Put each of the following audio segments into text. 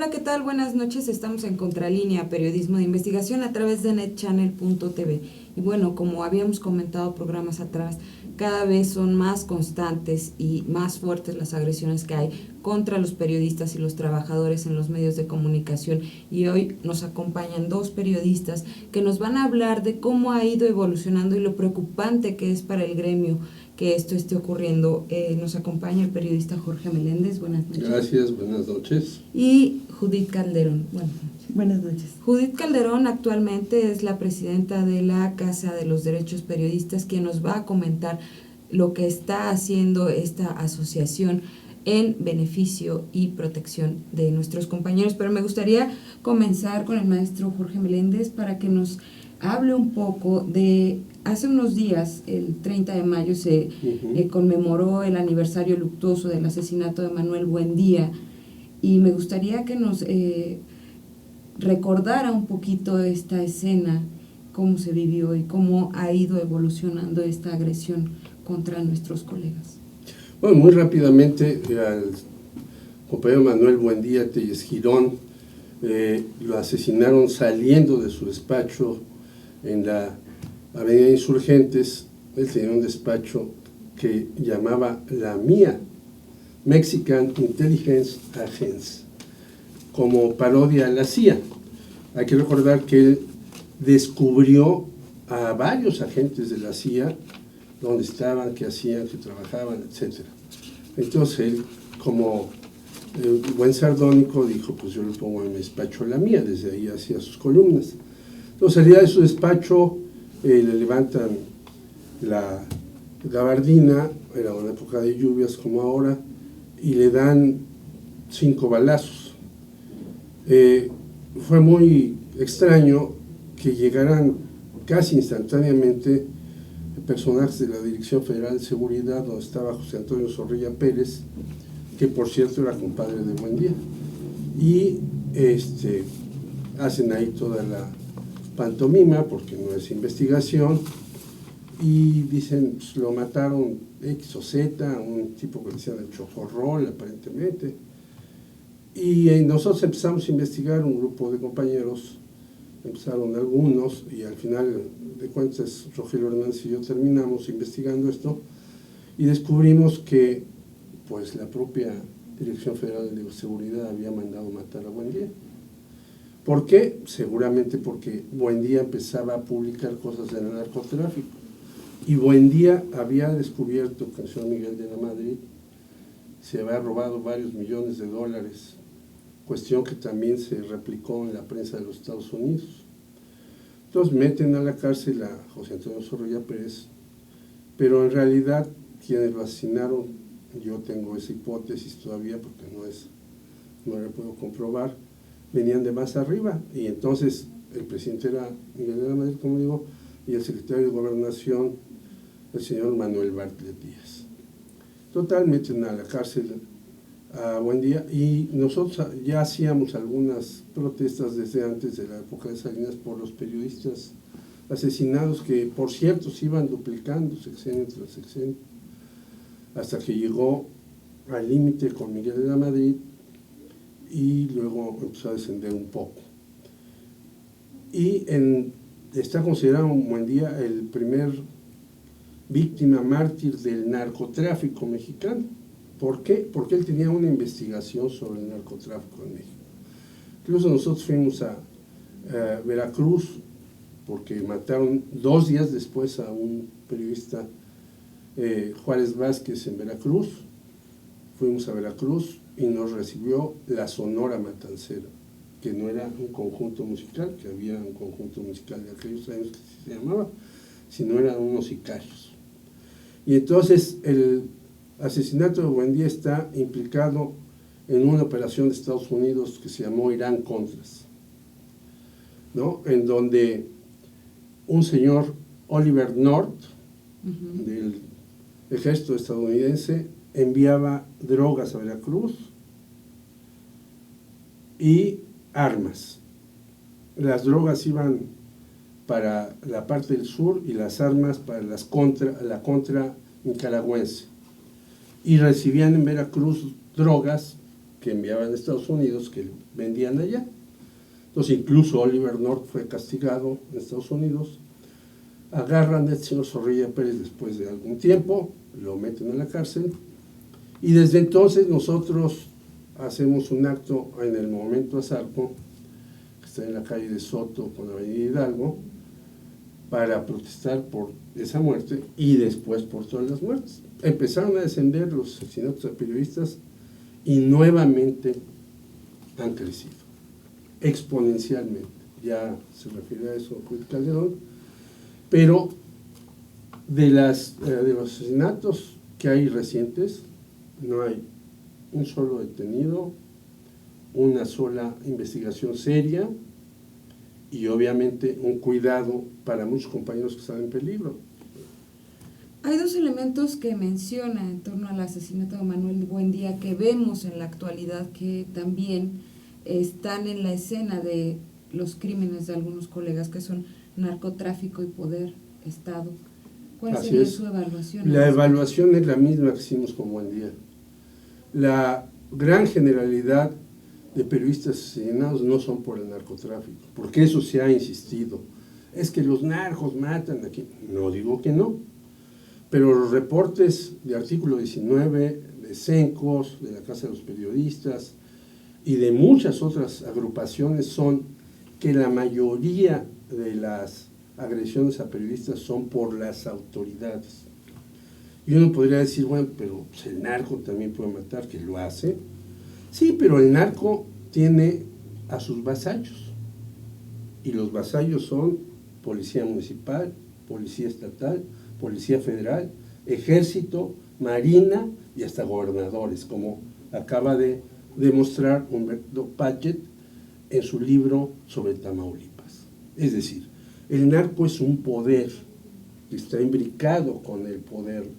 Hola, ¿qué tal? Buenas noches. Estamos en Contralínea, periodismo de investigación a través de netchannel.tv. Y bueno, como habíamos comentado programas atrás, cada vez son más constantes y más fuertes las agresiones que hay contra los periodistas y los trabajadores en los medios de comunicación. Y hoy nos acompañan dos periodistas que nos van a hablar de cómo ha ido evolucionando y lo preocupante que es para el gremio que esto esté ocurriendo. Nos acompaña el periodista Jorge Meléndez. Buenas noches. Gracias, buenas noches. Y Judith Calderón. Buenas noches. Judith Calderón actualmente es la presidenta de la Casa de los Derechos Periodistas, quien nos va a comentar lo que está haciendo esta asociación en beneficio y protección de nuestros compañeros. Pero me gustaría comenzar con el maestro Jorge Meléndez para que nos hable un poco de, hace unos días, el 30 de mayo, se conmemoró el aniversario luctuoso del asesinato de Manuel Buendía, y me gustaría que nos recordara un poquito esta escena, cómo se vivió y cómo ha ido evolucionando esta agresión contra nuestros colegas. Bueno, muy rápidamente, al compañero Manuel Buendía Telles Girón lo asesinaron saliendo de su despacho en la Avenida Insurgentes. Él tenía un despacho que llamaba La Mía, Mexican Intelligence Agency, como parodia a la CIA. Hay que recordar que él descubrió a varios agentes de la CIA, dónde estaban, qué hacían, qué trabajaban, etc. Entonces él, como buen sardónico, dijo, pues yo le pongo en mi despacho La Mía, desde ahí hacía sus columnas. Entonces salía de su despacho, le levantan la gabardina, era una época de lluvias como ahora, y le dan 5 balazos. Fue muy extraño que llegaran casi instantáneamente personajes de la Dirección Federal de Seguridad, donde estaba José Antonio Zorrilla Pérez, que por cierto era compadre de Buendía, y hacen ahí toda la pantomima, porque no es investigación, y dicen, pues, lo mataron X o Z, un tipo que le decían el chocorrol, aparentemente. Y nosotros empezamos a investigar, un grupo de compañeros, empezaron algunos, y al final de cuentas Rogelio Hernández y yo terminamos investigando esto, y descubrimos que pues la propia Dirección Federal de Seguridad había mandado matar a Buendía. ¿Por qué? Seguramente porque Buendía empezaba a publicar cosas del narcotráfico, y Buendía había descubierto que el señor Miguel de la Madrid se había robado varios millones de dólares, cuestión que también se replicó en la prensa de los Estados Unidos. Entonces meten a la cárcel a José Antonio Zorrilla Pérez, pero en realidad quienes lo asesinaron, yo tengo esa hipótesis todavía porque no la puedo comprobar, venían de más arriba, y entonces el presidente era Miguel de la Madrid, como digo, y el secretario de Gobernación, el señor Manuel Bartlett Díaz. Total, meten a la cárcel a Buendía, y nosotros ya hacíamos algunas protestas desde antes de la época de Salinas por los periodistas asesinados, que por cierto se iban duplicando sexenio tras sexenio, hasta que llegó al límite con Miguel de la Madrid y luego empezó a descender un poco. Y está considerado Buendía el primer víctima mártir del narcotráfico mexicano. ¿Por qué? Porque él tenía una investigación sobre el narcotráfico en México. Incluso nosotros fuimos a Veracruz, porque mataron 2 días después a un periodista, Juárez Vázquez, en Veracruz. Fuimos a Veracruz y nos recibió la Sonora Matancera, que no era un conjunto musical, que había un conjunto musical de aquellos años que se llamaba, sino eran unos sicarios. Y entonces el asesinato de Buendía está implicado en una operación de Estados Unidos que se llamó Irán Contras, ¿no? En donde un señor Oliver North, del ejército estadounidense, enviaba drogas a Veracruz y armas. Las drogas iban para la parte del sur y las armas para la contra nicaragüense. Y recibían en Veracruz drogas que enviaban a Estados Unidos que vendían allá. Entonces incluso Oliver North fue castigado en Estados Unidos. Agarran al señor Zorrilla Pérez después de algún tiempo, lo meten en la cárcel y desde entonces nosotros hacemos un acto en el Monumento a Zarco, que está en la calle de Soto con la avenida Hidalgo, para protestar por esa muerte y después por todas las muertes. Empezaron a descender los asesinatos a periodistas y nuevamente han crecido exponencialmente. Ya se refiere a eso Judith Calderón, pero de los asesinatos que hay recientes, no hay un solo detenido, una sola investigación seria y obviamente un cuidado para muchos compañeros que están en peligro. Hay dos elementos que menciona en torno al asesinato de Manuel Buendía que vemos en la actualidad que también están en la escena de los crímenes de algunos colegas, que son narcotráfico y poder, Estado. ¿Cuál Así sería es. su evaluación? La evaluación es la misma que hicimos con Buendía. La gran generalidad de periodistas asesinados no son por el narcotráfico, porque eso se ha insistido. Es que los narcos matan aquí. No digo que no, pero los reportes de artículo 19, de CENCOS, de la Casa de los Periodistas y de muchas otras agrupaciones son que la mayoría de las agresiones a periodistas son por las autoridades. Y uno podría decir, bueno, pero pues el narco también puede matar, que lo hace. Sí, pero el narco tiene a sus vasallos. Y los vasallos son policía municipal, policía estatal, policía federal, ejército, marina y hasta gobernadores, como acaba de demostrar Humberto Paget en su libro sobre Tamaulipas. Es decir, el narco es un poder que está imbricado con el poder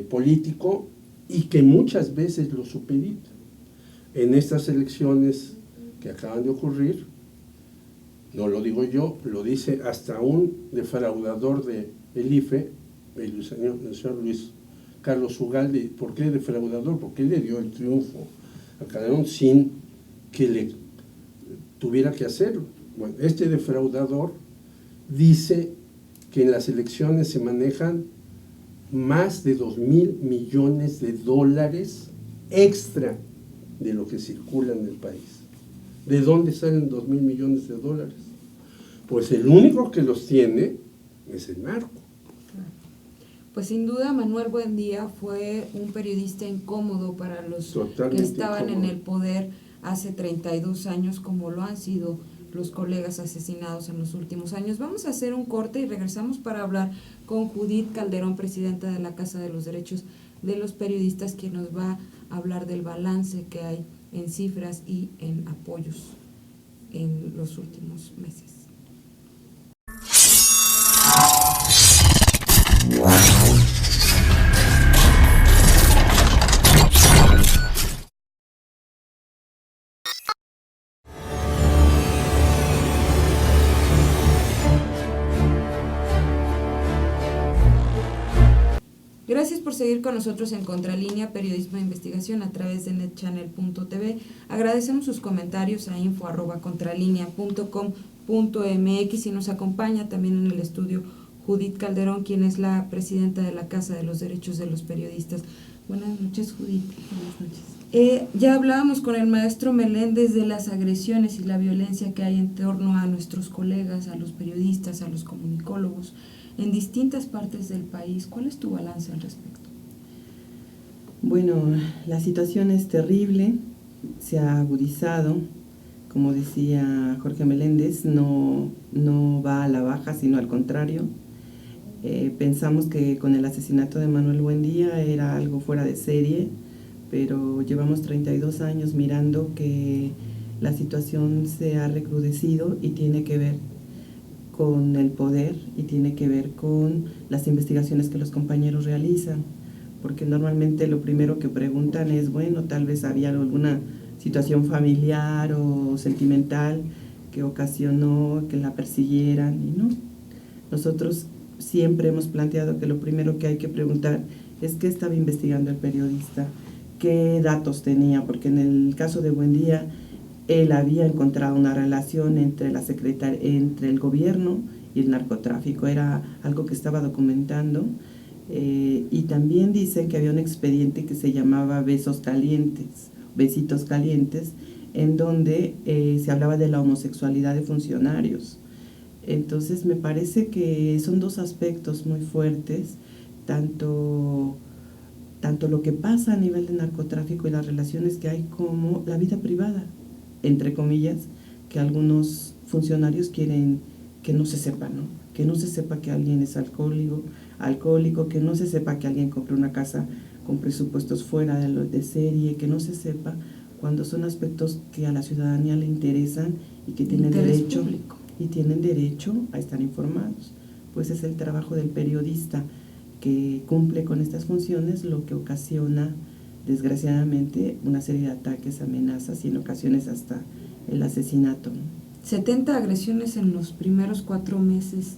político y que muchas veces lo supedita. En estas elecciones que acaban de ocurrir, no lo digo yo, lo dice hasta un defraudador del IFE, el señor Luis Carlos Ugalde. ¿Por qué defraudador? Porque él le dio el triunfo a Calderón sin que le tuviera que hacerlo. Bueno, este defraudador dice que en las elecciones se manejan más de 2,000 millones de dólares extra de lo que circula en el país. ¿De dónde salen 2,000 millones de dólares? Pues el único que los tiene es el narco. Pues sin duda Manuel Buendía fue un periodista incómodo para los Totalmente que estaban incómodo en el poder hace 32 años, como lo han sido los colegas asesinados en los últimos años. Vamos a hacer un corte y regresamos para hablar con Judith Calderón, presidenta de la Casa de los Derechos de los Periodistas, quien nos va a hablar del balance que hay en cifras y en apoyos en los últimos meses. Gracias por seguir con nosotros en Contralínea, periodismo de investigación a través de netchannel.tv. Agradecemos sus comentarios a info@contralinea.com.mx y nos acompaña también en el estudio Judith Calderón, quien es la presidenta de la Casa de los Derechos de los Periodistas. Buenas noches, Judith. Buenas noches. Ya hablábamos con el maestro Meléndez de las agresiones y la violencia que hay en torno a nuestros colegas, a los periodistas, a los comunicólogos en distintas partes del país. ¿Cuál es tu balance al respecto? Bueno, la situación es terrible, se ha agudizado, como decía Jorge Meléndez, no va a la baja, sino al contrario. Pensamos que con el asesinato de Manuel Buendía era algo fuera de serie, pero llevamos 32 años mirando que la situación se ha recrudecido y tiene que ver con el poder y tiene que ver con las investigaciones que los compañeros realizan, porque normalmente lo primero que preguntan es, bueno, tal vez había alguna situación familiar o sentimental que ocasionó que la persiguieran, y no. Nosotros siempre hemos planteado que lo primero que hay que preguntar es qué estaba investigando el periodista, qué datos tenía, porque en el caso de Buendía, él había encontrado una relación entre entre el gobierno y el narcotráfico, era algo que estaba documentando, y también dicen que había un expediente que se llamaba Besitos Calientes, en donde se hablaba de la homosexualidad de funcionarios. Entonces me parece que son dos aspectos muy fuertes, tanto lo que pasa a nivel de narcotráfico y las relaciones que hay, como la vida privada, entre comillas, que algunos funcionarios quieren que no se sepa, ¿no? Que no se sepa que alguien es alcohólico, que no se sepa que alguien compró una casa con presupuestos fuera de serie, que no se sepa, cuando son aspectos que a la ciudadanía le interesan y que tienen derecho público. Y tienen derecho a estar informados. Pues es el trabajo del periodista que cumple con estas funciones, lo que ocasiona, desgraciadamente, una serie de ataques, amenazas y en ocasiones hasta el asesinato, ¿no? 70 agresiones en los primeros 4 meses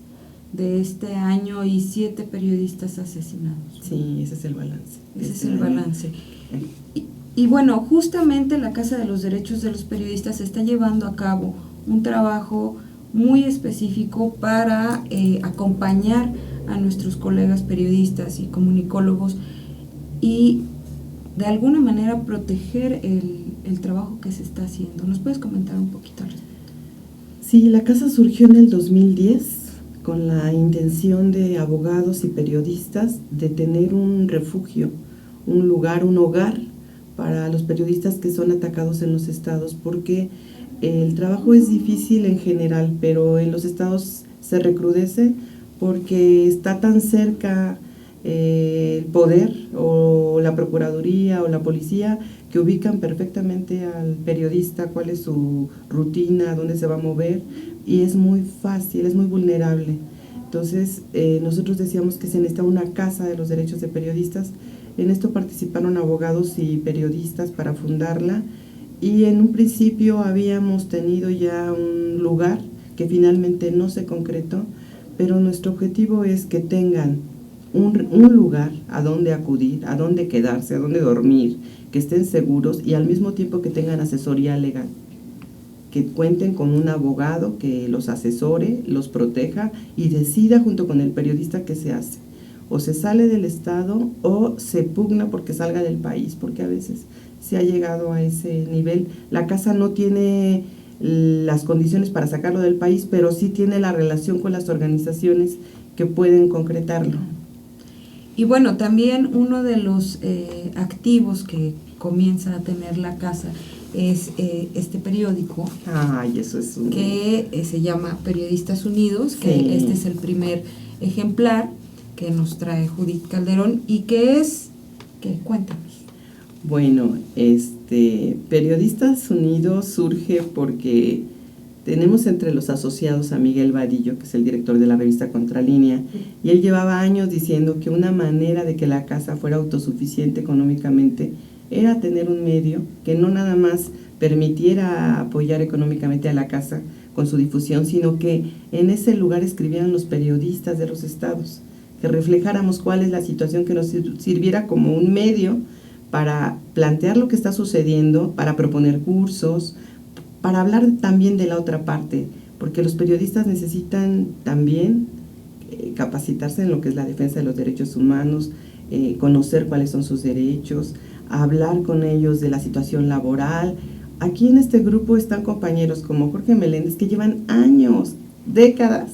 de este año y 7 periodistas asesinados. Sí, ese es el balance. Ese es el balance. Y bueno, justamente la Casa de los Derechos de los Periodistas está llevando a cabo un trabajo muy específico para acompañar a nuestros colegas periodistas y comunicólogos y de alguna manera proteger el trabajo que se está haciendo. ¿Nos puedes comentar un poquito al respecto? Sí, la casa surgió en el 2010 con la intención de abogados y periodistas de tener un refugio, un lugar, un hogar para los periodistas que son atacados en los estados, porque el trabajo es difícil en general, pero en los estados se recrudece porque está tan cerca el poder o la procuraduría o la policía, que ubican perfectamente al periodista, cuál es su rutina, dónde se va a mover, y es muy fácil, es muy vulnerable. Entonces nosotros decíamos que se necesita una casa de los derechos de periodistas. En esto participaron abogados y periodistas para fundarla, y en un principio habíamos tenido ya un lugar que finalmente no se concretó, pero nuestro objetivo es que tengan un lugar a donde acudir, a donde quedarse, a donde dormir, que estén seguros y al mismo tiempo que tengan asesoría legal, que cuenten con un abogado que los asesore, los proteja y decida junto con el periodista qué se hace. O se sale del estado o se pugna porque salga del país, porque a veces se ha llegado a ese nivel. La casa no tiene las condiciones para sacarlo del país, pero sí tiene la relación con las organizaciones que pueden concretarlo. Y bueno, también uno de los activos que comienza a tener la casa es este periódico. Ay, eso es que se llama Periodistas Unidos, que sí. Este es el primer ejemplar que nos trae Judith Calderón y que es, ¿qué? Cuéntanos. Bueno, Periodistas Unidos surge porque tenemos entre los asociados a Miguel Vadillo, que es el director de la revista Contralínea, y él llevaba años diciendo que una manera de que la casa fuera autosuficiente económicamente era tener un medio que no nada más permitiera apoyar económicamente a la casa con su difusión, sino que en ese lugar escribieran los periodistas de los estados, que reflejáramos cuál es la situación, que nos sirviera como un medio para plantear lo que está sucediendo, para proponer cursos, para hablar también de la otra parte, porque los periodistas necesitan también capacitarse en lo que es la defensa de los derechos humanos, conocer cuáles son sus derechos, hablar con ellos de la situación laboral. Aquí en este grupo están compañeros como Jorge Meléndez, que llevan años, décadas,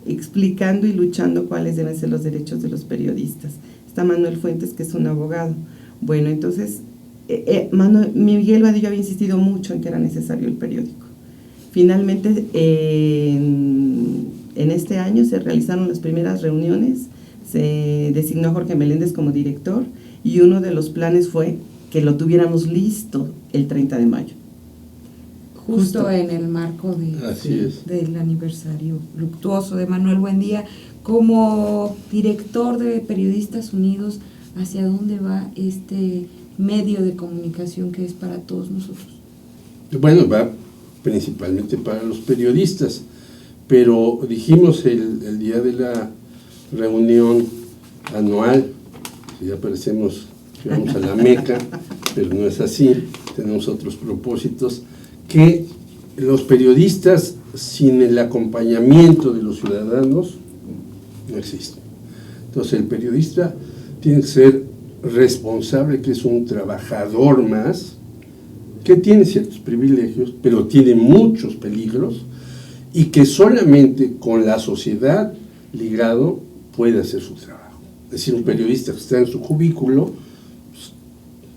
explicando y luchando cuáles deben ser los derechos de los periodistas. Está Manuel Fuentes, que es un abogado. Bueno, entonces Miguel Vadillo había insistido mucho en que era necesario el periódico. Finalmente, en este año se realizaron las primeras reuniones, se designó a Jorge Meléndez como director y uno de los planes fue que lo tuviéramos listo el 30 de mayo. Justo en el marco del aniversario luctuoso de Manuel Buendía. Como director de Periodistas Unidos, ¿hacia dónde va este medio de comunicación que es para todos nosotros? Bueno, va principalmente para los periodistas, pero dijimos el día de la reunión anual, ya parecemos que vamos a la Meca, pero no es así, tenemos otros propósitos, que los periodistas sin el acompañamiento de los ciudadanos no existen. Entonces el periodista tiene que ser responsable, que es un trabajador más, que tiene ciertos privilegios, pero tiene muchos peligros, y que solamente con la sociedad ligado puede hacer su trabajo. Es decir, un periodista que está en su cubículo, pues,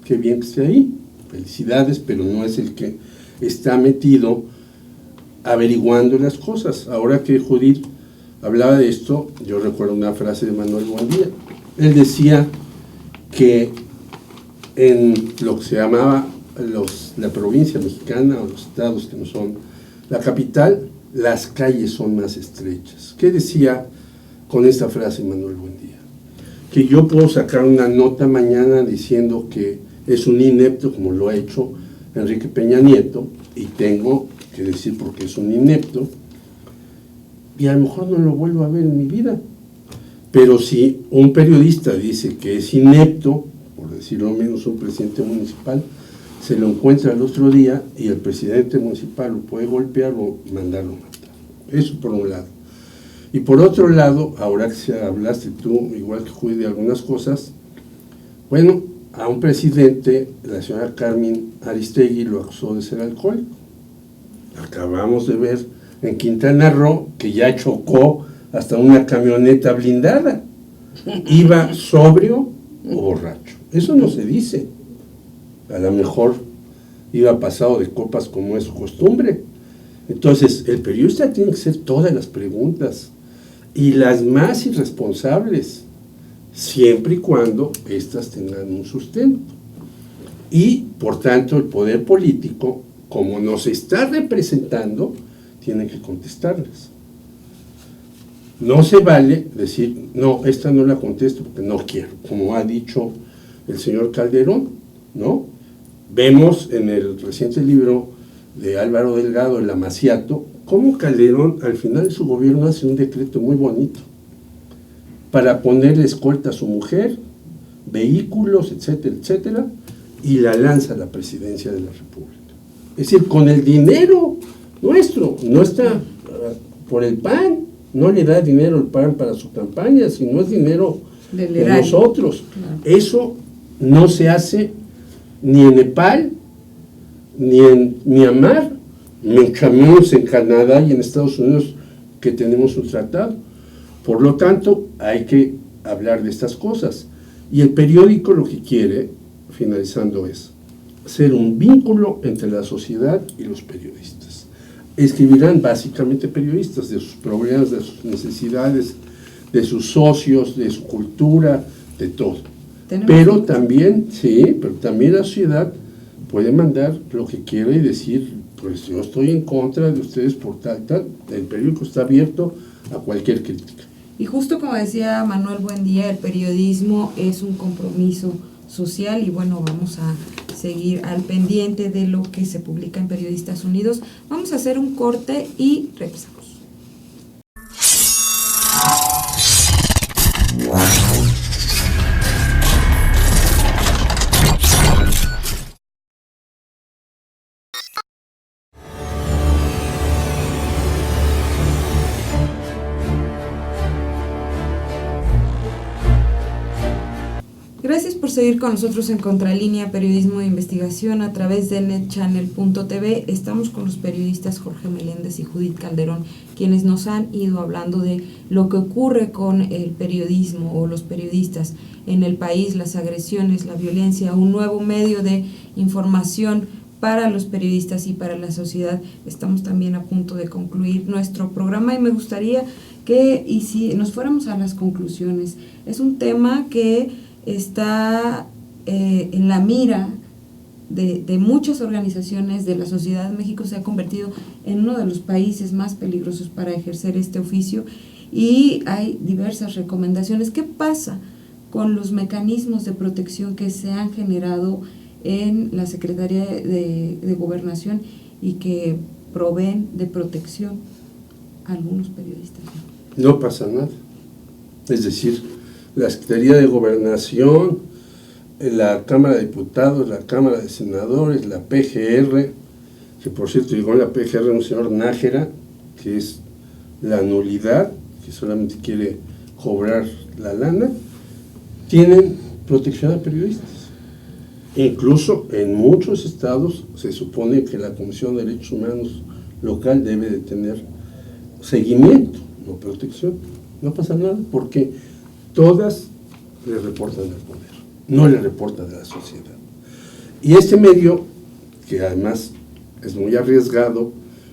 qué bien que esté ahí, felicidades, pero no es el que está metido averiguando las cosas. Ahora que Judith hablaba de esto, yo recuerdo una frase de Manuel Buendía. Él decía que en lo que se llamaba la provincia mexicana o los estados que no son la capital, las calles son más estrechas. ¿Qué decía con esta frase Manuel Buendía? Que yo puedo sacar una nota mañana diciendo que es un inepto, como lo ha hecho Enrique Peña Nieto, y tengo que decir por qué es un inepto, y a lo mejor no lo vuelvo a ver en mi vida. Pero si un periodista dice que es inepto, por decirlo menos un presidente municipal, se lo encuentra el otro día y el presidente municipal lo puede golpear o mandarlo a matar. Eso por un lado. Y por otro lado, ahora que hablaste tú, igual que Judy, de algunas cosas, bueno, a un presidente, la señora Carmen Aristegui lo acusó de ser alcohólico. Acabamos de ver en Quintana Roo que ya chocó hasta una camioneta blindada. Iba sobrio o borracho. Eso no se dice. A lo mejor iba pasado de copas como es su costumbre. Entonces, el periodista tiene que hacer todas las preguntas y las más irresponsables, siempre y cuando éstas tengan un sustento. Y, por tanto, el poder político, como nos está representando, tiene que contestarlas. No se vale decir, no, esta no la contesto porque no quiero, como ha dicho el señor Calderón, ¿no? Vemos en el reciente libro de Álvaro Delgado, El Amaciato, cómo Calderón al final de su gobierno hace un decreto muy bonito para ponerle escolta a su mujer, vehículos, etcétera, etcétera, y la lanza a la presidencia de la República. Es decir, con el dinero nuestro, no está por el PAN, no le da dinero el PAN para su campaña, sino es dinero de nosotros. Claro. Eso no se hace ni en Nepal, ni en Myanmar, mucho menos en Canadá y en Estados Unidos, que tenemos un tratado. Por lo tanto, hay que hablar de estas cosas. Y el periódico lo que quiere, finalizando, es ser un vínculo entre la sociedad y los periodistas. Escribirán básicamente periodistas de sus problemas, de sus necesidades, de sus socios, de su cultura, de todo. Pero también, sí, pero también la sociedad puede mandar lo que quiera y decir, pues yo estoy en contra de ustedes por tal. El periódico está abierto a cualquier crítica. Y justo como decía Manuel Buendía, el periodismo es un compromiso social y bueno, vamos a seguir al pendiente de lo que se publica en Periodistas Unidos. Vamos a hacer un corte y regresamos. Gracias por seguir con nosotros en Contralínea, periodismo de investigación a través de netchannel.tv. Estamos con los periodistas Jorge Meléndez y Judith Calderón, quienes nos han ido hablando de lo que ocurre con el periodismo o los periodistas en el país, las agresiones, la violencia, un nuevo medio de información para los periodistas y para la sociedad. Estamos también a punto de concluir nuestro programa y me gustaría que, y si nos fuéramos a las conclusiones, es un tema que está en la mira de muchas organizaciones de la sociedad. México se ha convertido en uno de los países más peligrosos para ejercer este oficio y hay diversas recomendaciones. ¿Qué pasa con los mecanismos de protección que se han generado en la Secretaría de Gobernación y que proveen de protección a algunos periodistas? No pasa nada. Es decir, la Secretaría de Gobernación la Cámara de Diputados, la Cámara de Senadores, la PGR, que por cierto llegó en la PGR un señor Nájera, que es la nulidad, que solamente quiere cobrar la lana, tienen protección a periodistas. Incluso en muchos estados se supone que la Comisión de Derechos Humanos local debe de tener seguimiento, no protección. No pasa nada porque todas le reportan al poder, no le reportan a la sociedad. Y este medio, que además es muy arriesgado,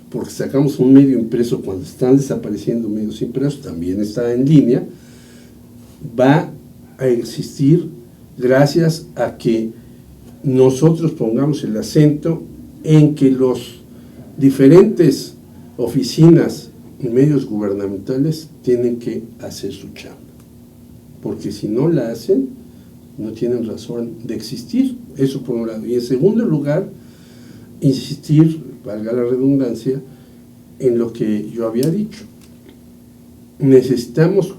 porque sacamos un medio impreso cuando están desapareciendo medios impresos, también está en línea, va a existir gracias a que nosotros pongamos el acento en que los diferentes oficinas y medios gubernamentales tienen que hacer su chamba, porque si no la hacen, no tienen razón de existir. Eso por un lado. Y en segundo lugar, insistir, valga la redundancia, en lo que yo había dicho. Necesitamos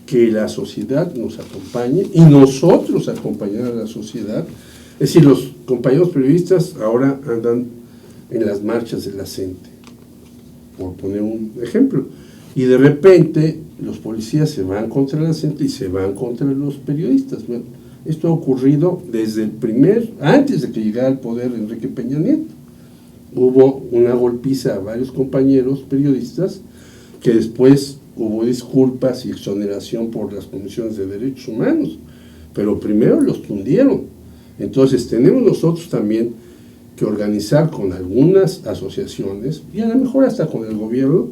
que la sociedad nos acompañe y nosotros acompañar a la sociedad. Es decir, los compañeros periodistas ahora andan en las marchas de la CENTE, por poner un ejemplo, y de repente los policías se van contra la CENTE y se van contra los periodistas. Bueno, esto ha ocurrido desde antes de que llegara al poder Enrique Peña Nieto. Hubo una golpiza a varios compañeros periodistas que después hubo disculpas y exoneración por las comisiones de derechos humanos, pero primero los tundieron. Entonces tenemos nosotros también que organizar con algunas asociaciones y a lo mejor hasta con el gobierno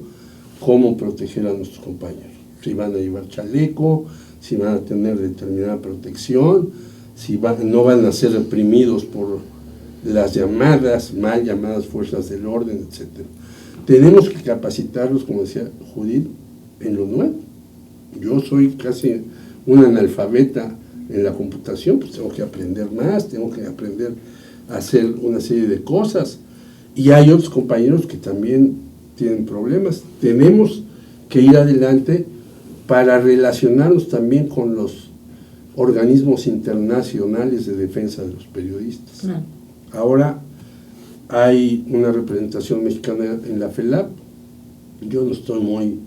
cómo proteger a nuestros compañeros. Si van a llevar chaleco, si van a tener determinada protección, si no van a ser reprimidos por las mal llamadas fuerzas del orden, etc. Tenemos que capacitarlos, como decía Judith, en lo nuevo. Yo soy casi un analfabeta en la computación, pues tengo que aprender más, tengo que aprender a hacer una serie de cosas. Y hay otros compañeros que también tienen problemas. Tenemos que ir adelante para relacionarnos también con los organismos internacionales de defensa de los periodistas. Claro. Ahora hay una representación mexicana en la FELAP. Yo no estoy muy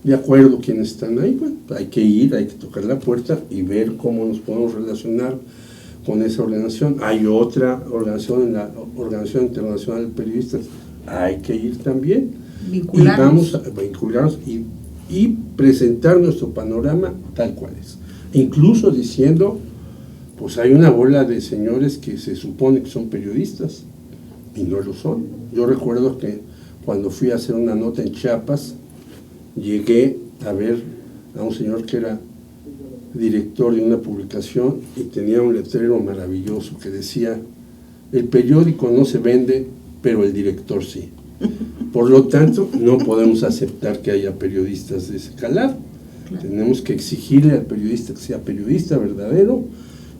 de acuerdo quienes están ahí. Bueno, hay que ir, hay que tocar la puerta y ver cómo nos podemos relacionar con esa organización. Hay otra organización, en la Organización Internacional de Periodistas, hay que ir también. Y vamos a vincularnos y presentar nuestro panorama tal cual es. Incluso diciendo, pues hay una bola de señores que se supone que son periodistas y no lo son. Yo recuerdo que cuando fui a hacer una nota en Chiapas, llegué a ver a un señor que era director de una publicación y tenía un letrero maravilloso que decía: el periódico no se vende, pero el director sí. Por lo tanto, no podemos aceptar que haya periodistas de ese calado. Claro. Tenemos que exigirle al periodista que sea periodista verdadero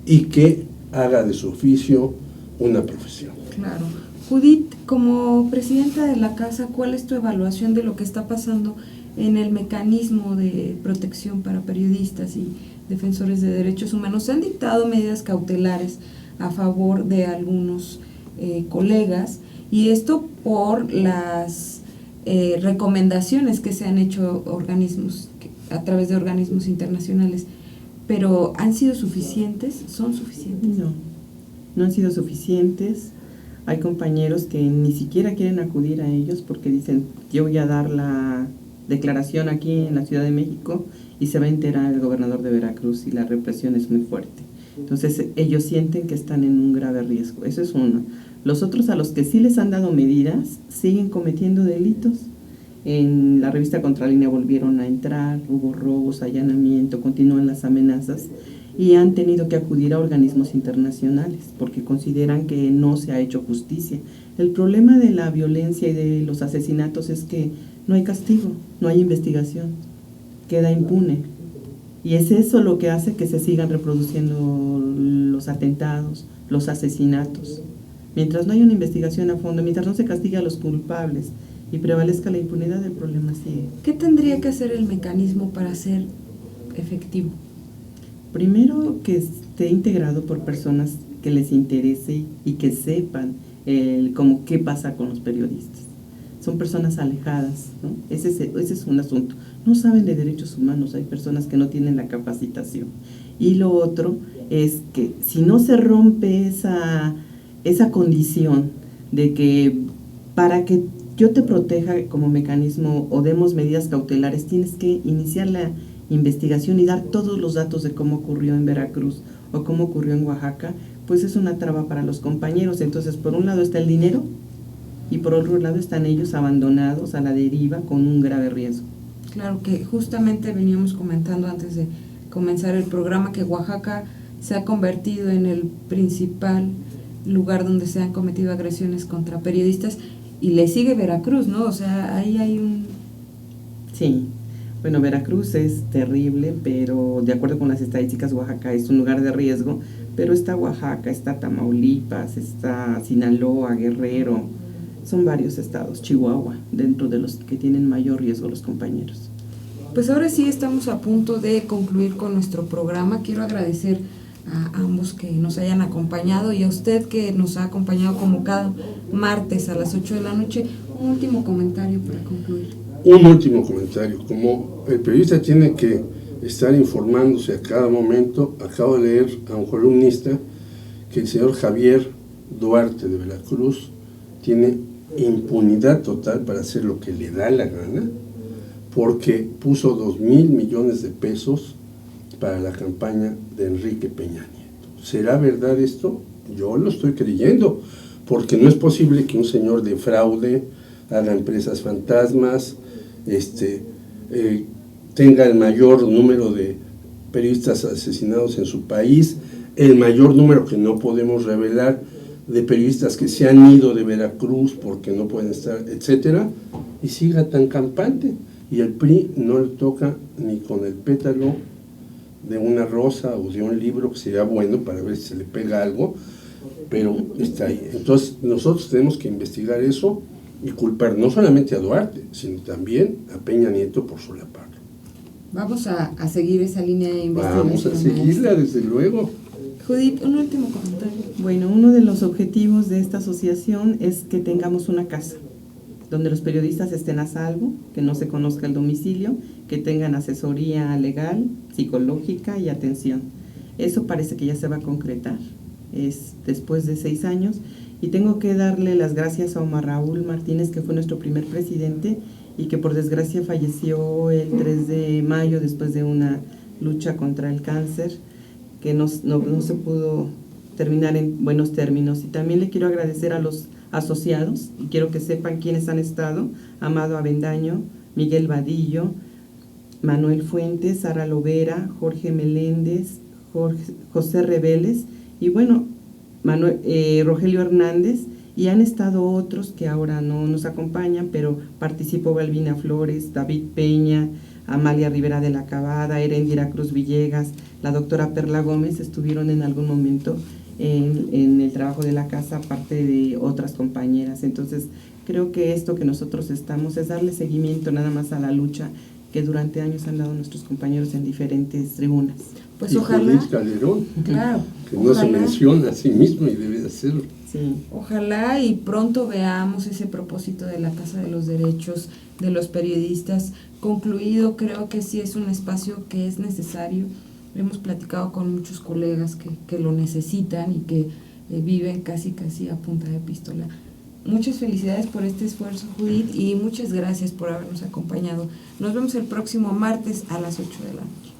y que haga de su oficio una profesión. Claro. Judith, como presidenta de la Casa, ¿cuál es tu evaluación de lo que está pasando en el mecanismo de protección para periodistas y defensores de derechos humanos? Se han dictado medidas cautelares a favor de algunos colegas, y esto por las recomendaciones que se han hecho a través de organismos internacionales. Pero ¿han sido suficientes? ¿Son suficientes? No han sido suficientes. Hay compañeros que ni siquiera quieren acudir a ellos porque dicen: yo voy a dar la declaración aquí en la Ciudad de México y se va a enterar el gobernador de Veracruz y la represión es muy fuerte. Entonces ellos sienten que están en un grave riesgo. Eso es uno. Los otros, a los que sí les han dado medidas, siguen cometiendo delitos. En la revista Contralínea volvieron a entrar, hubo robos, allanamiento, continúan las amenazas y han tenido que acudir a organismos internacionales porque consideran que no se ha hecho justicia. El problema de la violencia y de los asesinatos es que no hay castigo, no hay investigación, queda impune. Y es eso lo que hace que se sigan reproduciendo los atentados, los asesinatos. Mientras no haya una investigación a fondo, mientras no se castigue a los culpables y prevalezca la impunidad, el problema sigue. ¿Qué tendría que hacer el mecanismo para ser efectivo? Primero, que esté integrado por personas que les interese y que sepan como qué pasa con los periodistas. Son personas alejadas, ¿no? Ese es un asunto. No saben de derechos humanos, hay personas que no tienen la capacitación. Y lo otro es que si no se rompe esa condición de que para que yo te proteja como mecanismo o demos medidas cautelares, tienes que iniciar la investigación y dar todos los datos de cómo ocurrió en Veracruz o cómo ocurrió en Oaxaca, pues es una traba para los compañeros. Entonces, por un lado está el dinero y por otro lado están ellos abandonados a la deriva con un grave riesgo. Claro, que justamente veníamos comentando antes de comenzar el programa que Oaxaca se ha convertido en el principal lugar donde se han cometido agresiones contra periodistas y le sigue Veracruz, ¿no? O sea, ahí hay un... Sí, bueno, Veracruz es terrible, pero de acuerdo con las estadísticas, Oaxaca es un lugar de riesgo, pero está Oaxaca, está Tamaulipas, está Sinaloa, Guerrero, son varios estados, Chihuahua, dentro de los que tienen mayor riesgo los compañeros. Pues ahora sí estamos a punto de concluir con nuestro programa. Quiero agradecer a ambos que nos hayan acompañado y a usted que nos ha acompañado como cada martes a las 8 de la noche. Un último comentario para concluir. Un último comentario. Como el periodista tiene que estar informándose a cada momento, acabo de leer a un columnista que el señor Javier Duarte de Veracruz tiene impunidad total para hacer lo que le da la gana, porque puso 2,000 millones de pesos para la campaña de Enrique Peña Nieto. ¿Será verdad esto? Yo lo estoy creyendo, porque no es posible que un señor defraude, haga empresas fantasmas, tenga el mayor número de periodistas asesinados en su país, el mayor número que no podemos revelar de periodistas que se han ido de Veracruz porque no pueden estar, etcétera, y siga tan campante. Y el PRI no le toca ni con el pétalo de una rosa o de un libro, que sería bueno para ver si se le pega algo, pero está ahí. Entonces nosotros tenemos que investigar eso y culpar no solamente a Duarte, sino también a Peña Nieto por solaparlo. Vamos a seguir esa línea de investigación. Vamos a seguirla, desde luego. Judith, un último comentario. Bueno, uno de los objetivos de esta asociación es que tengamos una casa donde los periodistas estén a salvo, que no se conozca el domicilio, que tengan asesoría legal, psicológica y atención. Eso parece que ya se va a concretar, es después de 6 años, y tengo que darle las gracias a Omar Raúl Martínez, que fue nuestro primer presidente y que por desgracia falleció el 3 de mayo después de una lucha contra el cáncer, que no se pudo terminar en buenos términos. Y también le quiero agradecer a los asociados, y quiero que sepan quiénes han estado: Amado Avendaño, Miguel Vadillo, Manuel Fuentes, Sara Lovera, Jorge Meléndez, José Reveles y bueno, Rogelio Hernández, y han estado otros que ahora no nos acompañan, pero participó Balbina Flores, David Peña, Amalia Rivera de la Cabada, Erendira Cruz Villegas, la doctora Perla Gómez, estuvieron en algún momento en el trabajo de la casa, aparte de otras compañeras. Entonces creo que esto que nosotros estamos es darle seguimiento nada más a la lucha que durante años han dado nuestros compañeros en diferentes tribunas. Pues y ojalá. Judith Calderón, Claro. que no se menciona a sí mismo y debe de hacerlo. Sí. Ojalá y pronto veamos ese propósito de la Casa de los Derechos de los Periodistas concluido. Creo que sí es un espacio que es necesario. Hemos platicado con muchos colegas que lo necesitan y que viven casi a punta de pistola. Muchas felicidades por este esfuerzo, Judith, y muchas gracias por habernos acompañado. Nos vemos el próximo martes a las 8 de la noche.